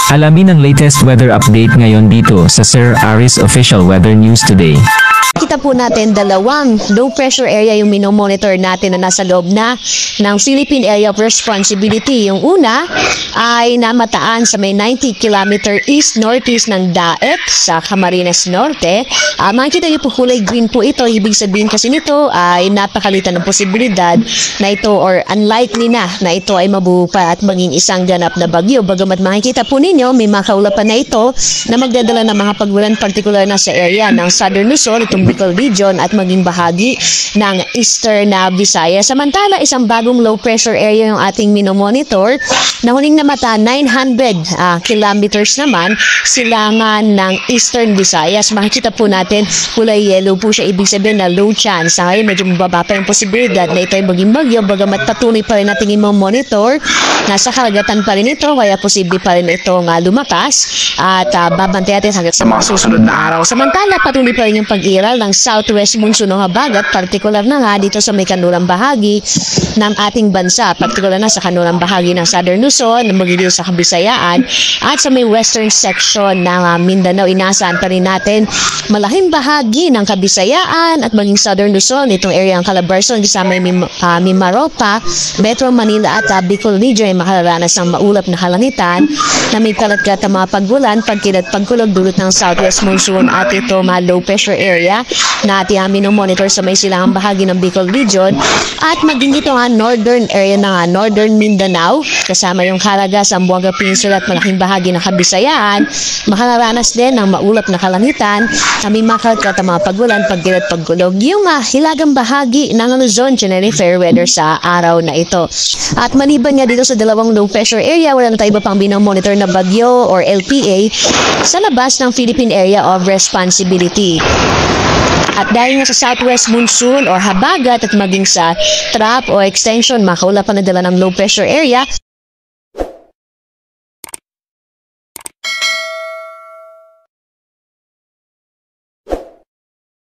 Alamin ang latest weather update ngayon dito sa Sir Aris Official Weather News Today. Kita po natin dalawang low pressure area yung minomonitor natin na nasa loob na ng Philippine Area of Responsibility. Yung una ay namataan sa may 90 km east-northeast ng Daet sa Camarines Norte. Makikita niyo po kulay green po ito. Ibig sabihin kasi nito ay napakalitan ng posibilidad na ito or unlikely na ito ay mabuo pa at maging isang ganap na bagyo. Bagamat makikita po ninyo may mga kaulapan na ito na magdadala ng mga pagulan particular na sa area ng Southern Luzon, itong Bicol Region at maging bahagi ng Eastern Visayas. Samantala, isang bagong low pressure area yung ating minomonitor na huling namata 900 kilometers naman silangan ng Eastern Visayas. Makikita po natin kulay yellow po siya, ibig sabihin na low chance. Ngayon medyo mababa pa yung posibilidad na ito ay maging bagyo, bagamat patuloy pa rin natin i-monitor. Nasa karagatan pa rin ito, kaya posible pa rin itong lumakas at babantay natin hanggang sa mga susunod na araw. Samantala, patuloy pa rin yung pag-iral ng southwest monsoon o habagat, partikular na nga dito sa may kanurang bahagi ng ating bansa, partikular na sa kanurang bahagi ng Southern Luzon, magiging sa Kabisayaan at sa may western section ng Mindanao. Inaasahan pa rin natin malaking bahagi ng Kabisayaan at maging Southern Luzon, itong area ng Calabarzon, kasama yung Mimaropa, Metro Manila at Bicol Region ay makararanas ng maulap na kalangitan na may kalat-kalat na mga pagbulan, pagkilat, pagkulog dulot ng southwest monsoon at ito mga low pressure area na ating minomonitor sa may silangang bahagi ng Bicol Region at maging ito nga northern area ng northern Mindanao kasama yung Caraga, Zamboanga Peninsula at malaking bahagi ng Kabisayaan makararanas din ng maulap na kalangitan na may makalat-kalat na mga pagbulan, pagkilat, pagkulog yung hilagang bahagi ng Luzon. Generally fair weather sa araw na ito. At maliban nga dito sa dalawang low pressure area, wala na tayo iba pang binomonitor na bagyo or LPA sa labas ng Philippine Area of Responsibility. At dahil nga sa southwest monsoon or habagat at maging sa trap o extension, makaulap pa na dala ng low pressure area,